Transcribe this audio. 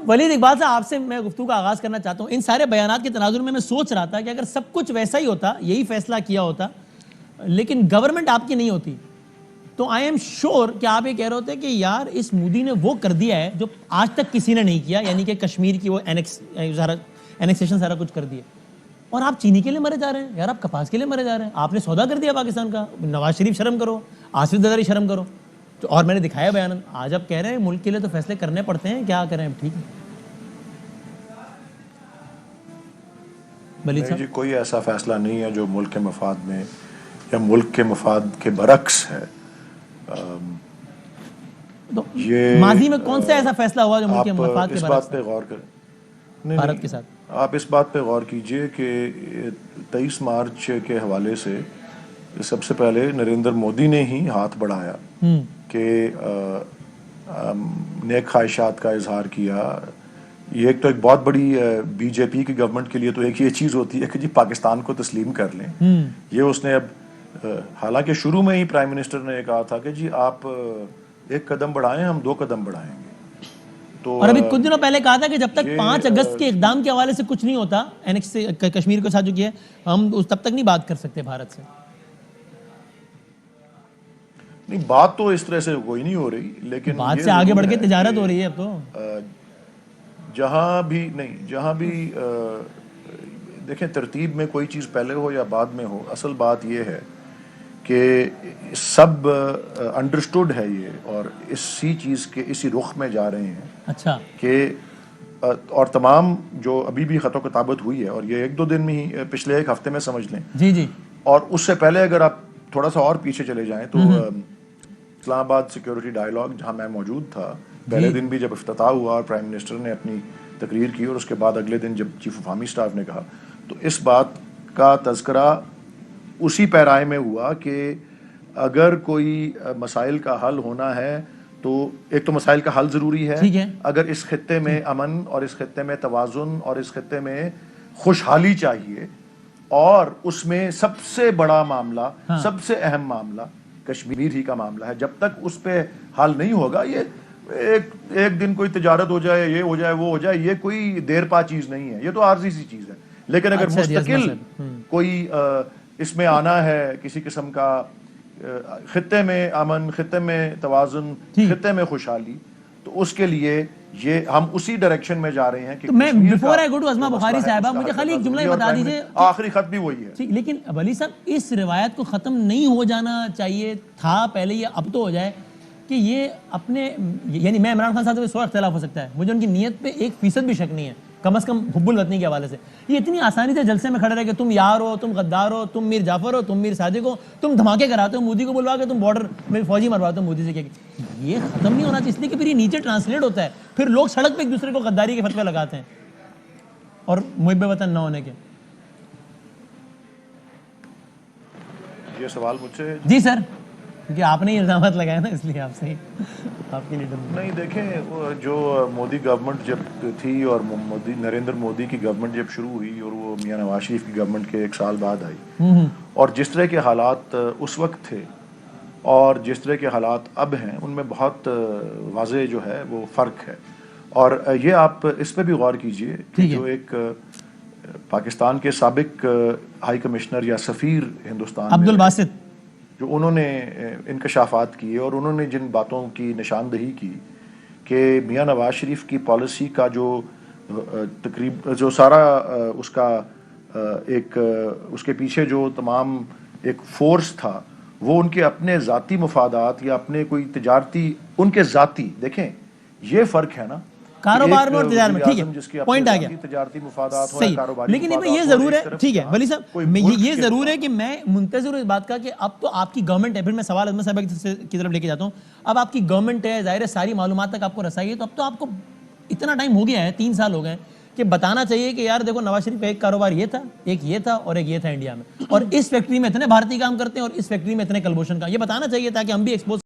वलीद इकबाल साहब, आपसे मैं गुफ्तगू का आगाज़ करना चाहता हूँ। इन सारे बयानात के तनाजुर में मैं सोच रहा था कि अगर सब कुछ वैसा ही होता, यही फैसला किया होता, लेकिन गवर्नमेंट आपकी नहीं होती, तो आई एम श्योर कि आप ये कह रहे होते कि यार इस मोदी ने वो कर दिया है जो आज तक किसी ने नहीं किया, यानी कि कश्मीर की वो एनेक्सेशन सारा कुछ कर दिया। और आप चीनी के लिए मरे जा रहे हैं यार, आप कपास के लिए मरे जा रहे हैं, आपने सौदा कर दिया पाकिस्तान का। नवाज शरीफ शर्म करो, आसिफ जरदारी शर्म करो। तो और मैंने दिखाया बयान, आज आप कह रहे हैं मुल्क के लिए तो फैसले करने पड़ते हैं, क्या करें अब? ठीक है वलीद साहब, जी कोई ऐसा फैसला नहीं है जो मुल्क के मफाद में या मुल्क के मफाद के बरक्स है। तो ये माजी में कौन सा ऐसा फैसला हुआ जो मुल्क के मफाद के इस बात पे गौर करें, भारत के साथ आप इस बात पे गौर कीजिए कि 23 मार्च के हवाले से सबसे पहले नरेंद्र मोदी ने ही हाथ बढ़ाया कि नेक ख्वाहिशात का इजहार किया। ये एक तो एक बहुत बड़ी बीजेपी की गवर्नमेंट के लिए तो एक ये चीज होती है कि जी पाकिस्तान को तस्लीम कर लें। ये उसने अब हालांकि शुरू में ही प्राइम मिनिस्टर ने कहा था कि जी आप एक कदम बढ़ाएं, हम 2 कदम बढ़ाएंगे। तो और अभी कुछ दिनों पहले कहा था कि जब तक 5 अगस्त के इक़दाम के हवाले से कुछ नहीं होता, एनेक्स कश्मीर के साथ जो किया हम तब तक नहीं बात कर सकते भारत से। नहीं, बात तो इस तरह से कोई नहीं हो रही, लेकिन बात से आगे बढ़ के तिजारत हो रही है अब तो। जहां भी देखें, तरतीब में कोई चीज़ पहले हो या बाद में हो, असल बात यह है कि सब अंडरस्टूड है ये, और इसी चीज़ के इसी रुख में जा रहे हैं। अच्छा कि और तमाम जो अभी भी ख़तो किताबत हुई है, और ये 1-2 दिन में ही, पिछले 1 हफ्ते में समझ लें जी जी, और उससे पहले अगर आप थोड़ा सा और पीछे चले जाएं तो इस्लामाबाद सिक्योरिटी डायलॉग जहां मैं मौजूद था, पहले दिन भी जब इफ्तिताह हुआ और प्राइम मिनिस्टर ने अपनी तकरीर की, और उसके बाद अगले दिन जब चीफ ऑफ आर्मी स्टाफ ने कहा, तो इस बात का तज़किरा उसी पैराए में हुआ कि अगर कोई मसाइल का हल होना है तो एक तो मसाइल का हल ज़रूरी है, अगर इस खित्ते में अमन और इस खित्ते में तवाज़ुन और इस खित्ते में खुशहाली चाहिए, और उसमें सबसे बड़ा मामला, सबसे अहम मामला कश्मीर ही का मामला है। जब तक उस पे हल नहीं होगा, ये एक दिन कोई तिजारत हो जाए, ये हो जाए, वो हो जाए, ये कोई देर पा चीज नहीं है, ये तो आर्जी सी चीज है। लेकिन अगर मुस्तकिल कोई इसमें आना है, किसी किस्म का खित्ते में अमन, खित्ते में तवाज़ुन, खित्ते में खुशहाली, तो उसके लिए ये हम उसी डायरेक्शन में जा रहे हैं कि तो मैं before I go to Azma Bukhari साहबा, मुझे खाली एक जुमला बता दीजिए, आखिरी खत भी वही है। लेकिन वली साहब, इस रिवायत को ख़त्म नहीं हो जाना चाहिए था पहले, ये अब तो हो जाए कि ये अपने, यानी मैं इमरान खान साहब से 100 इख्तिलाफ हो सकता है, मुझे उनकी नीयत पे 1% भी शक नहीं है, कम से कम हुब्बुल वतनी के हवाले से। ये इतनी आसानी से जलसे में खड़े रहे कि तुम यार हो, तुम गद्दार हो, तुम मीर जाफर हो, तुम मीर सादिक हो, तुम धमाके कराते हो, मोदी को बुलवा के तुम बॉर्डर में फौजी मरवाते हो मोदी से, क्या ये खत्म नहीं होना चाहिए? इसलिए कि फिर ये नीचे ट्रांसलेट होता है, फिर लोग सड़क पे एक दूसरे को गद्दारी के फतवे लगाते हैं और मुहिब्बे वतन न होने के। ये सवाल मुझसे? जी सर, क्योंकि आपने ही इल्जामात लगाए ना, इसलिए आपसे ही, आपके लीडर नहीं। देखें, जो मोदी गवर्नमेंट जब थी और नरेंद्र मोदी की गवर्नमेंट जब शुरू हुई और वो मियां नवाज शरीफ की गवर्नमेंट के 1 साल बाद आई, और जिस तरह के हालात उस वक्त थे और जिस तरह के हालात अब हैं, उनमें बहुत वाज़ेह जो है वो फ़र्क है। और ये आप इस पर भी गौर कीजिए कि जो एक पाकिस्तान के साबिक हाई कमिश्नर या सफ़ीर हिंदुस्तान अब्दुल बासित, जो उन्होंने इंकशाफात किए और उन्होंने जिन बातों की निशानदही की कि मियां नवाज शरीफ की पॉलिसी का जो तकरीब जो सारा उसका एक उसके पीछे जो तमाम एक फोर्स था, वो उनके अपने ज़ाती मुफादात या अपने कोई तिजारती, उनके ज़ाती, देखें ये फ़र्क है ना, कारोबार में और तिजारत में। ठीक है, पॉइंट आ गया, तिजारती मुफादात हो, सही। लेकिन ये जरूर है, ठीक है वली साहब, ये जरूर है कि मैं मुंतज़िर हूं इस बात का कि अब तो आपकी गवर्नमेंट है। फिर मैं सवाल अज़मा साहब की तरफ लेके जाता हूं। अब आपकी गवर्नमेंट है, जाहिर है सारी मालूमात तक आपको रसाई है, तो अब तो आपको इतना टाइम हो गया है, 3 साल हो गए, कि बताना चाहिए कि यार देखो नवाज शरीफ का एक कारोबार ये था, एक ये था और एक ये था इंडिया में, और इस फैक्ट्री में इतने भारतीय काम करते हैं और इस फैक्ट्री में इतने कलभूषण का, ये बताना चाहिए ताकि हम भी एक्सपोज